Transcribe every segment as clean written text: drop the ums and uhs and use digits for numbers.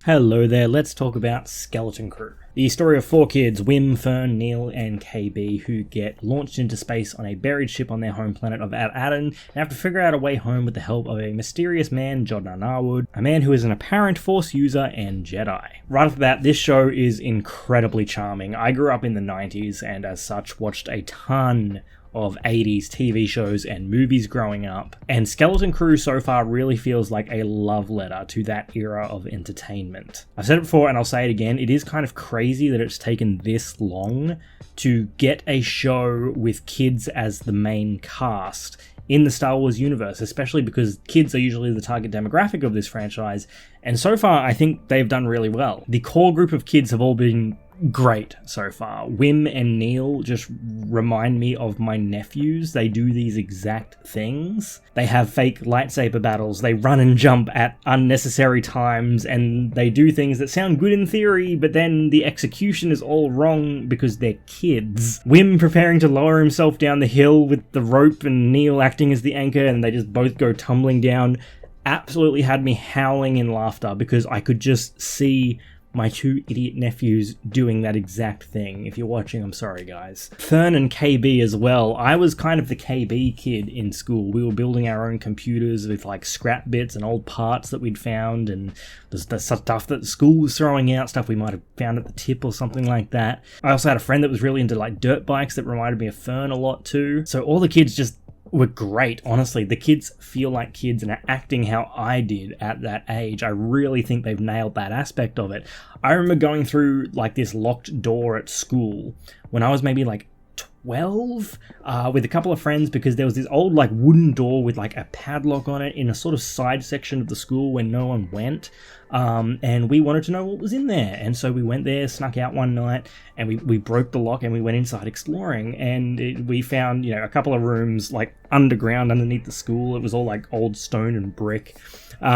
Hello there, let's talk about Skeleton Crew. The story of four kids, Wim, Fern, Neel and KB, who get launched into space on a buried ship on their home planet of Aden and have to figure out a way home with the help of a mysterious man, Jod Na Nawood, a man who is an apparent Force user and Jedi. Right off the bat, this show is incredibly charming. I grew up in the 90s and as such watched a ton of 80s TV shows and movies growing up, and Skeleton Crew so far really feels like a love letter to that era of entertainment. I've said it before and I'll say it again, it is kind of crazy that it's taken this long to get a show with kids as the main cast in the Star Wars universe, especially because kids are usually the target demographic of this franchise, and so far I think they've done really well. The core group of kids have all been great so far. Wim and Neel just remind me of my nephews. They do these exact things. They have fake lightsaber battles, they run and jump at unnecessary times, and they do things that sound good in theory, but then the execution is all wrong because they're kids. Wim preparing to lower himself down the hill with the rope and Neel acting as the anchor, and they just both go tumbling down, absolutely had me howling in laughter because I could just see my two idiot nephews doing that exact thing. If you're watching, I'm sorry guys. Fern and KB as well. I was kind of the KB kid in school. We were building our own computers with like scrap bits and old parts that we'd found, and the stuff that the school was throwing out, stuff we might have found at the tip or something like that. I also had a friend that was really into like dirt bikes that reminded me of Fern a lot too. So all the kids just were great, honestly. The kids feel like kids and are acting how I did at that age. I really think they've nailed that aspect of it. I remember going through like this locked door at school when I was maybe like 12 with a couple of friends because there was this old like wooden door with like a padlock on it in a sort of side section of the school where no one went, and we wanted to know what was in there, and so we went there, snuck out one night, and we broke the lock and we went inside exploring, and we found, you know, a couple of rooms like underground underneath the school. It was all like old stone and brick.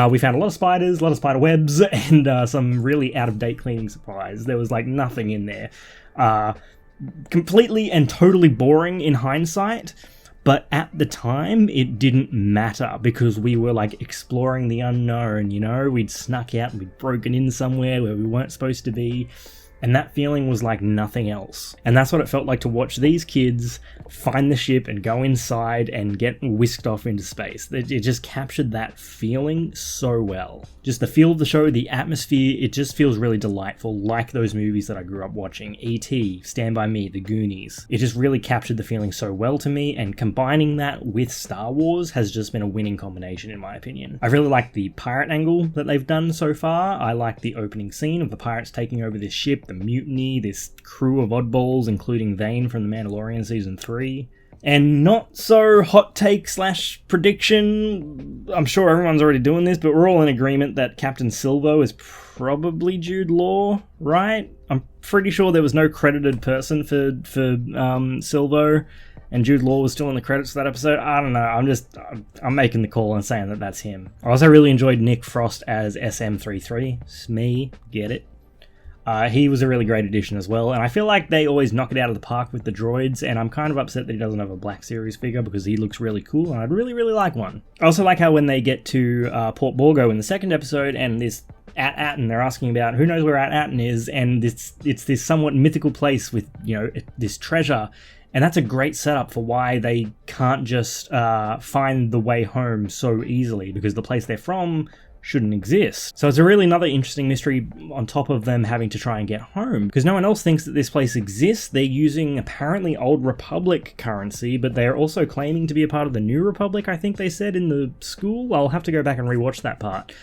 We found a lot of spiders, a lot of spider webs, and some really out-of-date cleaning supplies. There was like nothing in there. Completely and totally boring in hindsight, but at the time it didn't matter because we were like exploring the unknown, you know. We'd snuck out and we'd broken in somewhere where we weren't supposed to be, and that feeling was like nothing else. And that's what it felt like to watch these kids find the ship and go inside and get whisked off into space. It just captured that feeling so well. Just the feel of the show, the atmosphere, it just feels really delightful, like those movies that I grew up watching. E.T., Stand By Me, The Goonies. It just really captured the feeling so well to me, and combining that with Star Wars has just been a winning combination in my opinion. I really like the pirate angle that they've done so far. I like the opening scene of the pirates taking over this ship, the mutiny, this crew of oddballs, including Vane from The Mandalorian Season 3. And not so hot take / prediction, I'm sure everyone's already doing this, but we're all in agreement that Captain Silvo is probably Jude Law, right? I'm pretty sure there was no credited person for Silvo, and Jude Law was still in the credits for that episode. I don't know, I'm making the call and saying that that's him. I also really enjoyed Nick Frost as SM33. Smee, get it? He was a really great addition as well, and I feel like they always knock it out of the park with the droids, and I'm kind of upset that he doesn't have a Black Series figure because he looks really cool, and I'd really, really like one. I also like how when they get to Port Borgo in the second episode, and this Aten, they're asking about who knows where Aten is, and it's this somewhat mythical place with, you know, this treasure, and that's a great setup for why they can't just find the way home so easily, because the place they're from shouldn't exist. So it's a really another interesting mystery on top of them having to try and get home, because no one else thinks that this place exists. They're using apparently Old Republic currency, but they're also claiming to be a part of the New Republic, I think they said in the school. I'll have to go back and rewatch that part.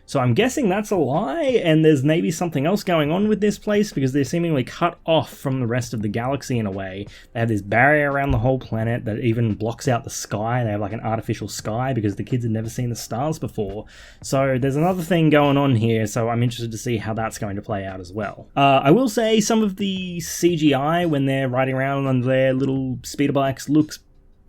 So I'm guessing that's a lie, and there's maybe something else going on with this place because they're seemingly cut off from the rest of the galaxy in a way. They have this barrier around the whole planet that even blocks out the sky. They have like an artificial sky because the kids had never seen the stars before. So there's another thing going on here, so I'm interested to see how that's going to play out as well. I will say some of the CGI when they're riding around on their little speeder bikes looks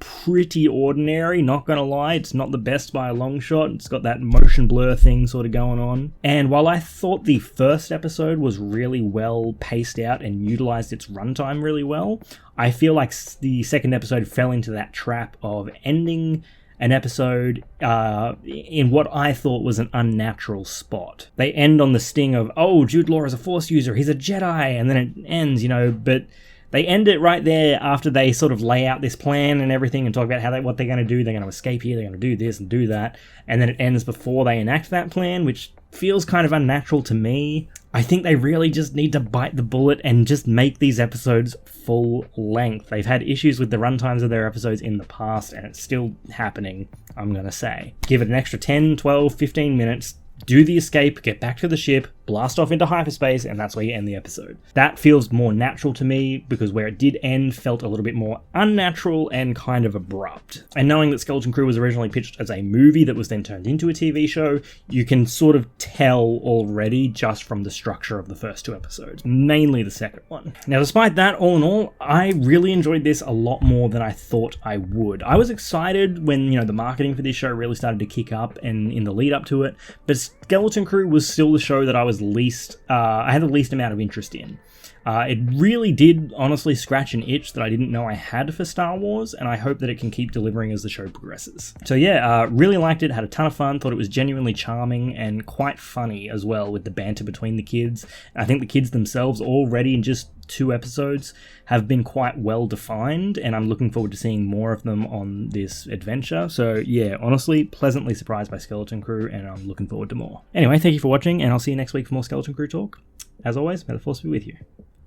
pretty ordinary, not gonna lie. It's not the best by a long shot. It's got that motion blur thing sort of going on. And while I thought the first episode was really well paced out and utilized its runtime really well, I feel like the second episode fell into that trap of ending an episode in what I thought was an unnatural spot. They end on the sting of, oh, Jude Law is a Force user, he's a Jedi, and then it ends, but they end it right there after they sort of lay out this plan and everything and talk about what they're going to do. They're going to escape here, they're going to do this and do that, and then it ends before they enact that plan, which feels kind of unnatural to me. I think they really just need to bite the bullet and just make these episodes full length. They've had issues with the runtimes of their episodes in the past, and it's still happening, I'm going to say. Give it an extra 10, 12, 15 minutes, do the escape, get back to the ship, blast off into hyperspace, and that's where you end the episode. That feels more natural to me, because where it did end felt a little bit more unnatural and kind of abrupt. And knowing that Skeleton Crew was originally pitched as a movie that was then turned into a TV show, you can sort of tell already just from the structure of the first 2 episodes, mainly the second one. Now, despite that, all in all, I really enjoyed this a lot more than I thought I would. I was excited when, the marketing for this show really started to kick up and in the lead up to it, but Skeleton Crew was still the show that I was I had the least amount of interest in. It really did honestly scratch an itch that I didn't know I had for Star Wars, and I hope that it can keep delivering as the show progresses. So yeah, really liked it, had a ton of fun, thought it was genuinely charming and quite funny as well with the banter between the kids. I think the kids themselves already in just 2 episodes have been quite well defined, and I'm looking forward to seeing more of them on this adventure. So yeah, honestly, pleasantly surprised by Skeleton Crew, and I'm looking forward to more. Anyway, thank you for watching, and I'll see you next week for more Skeleton Crew talk. As always, may the Force be with you.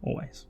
Always.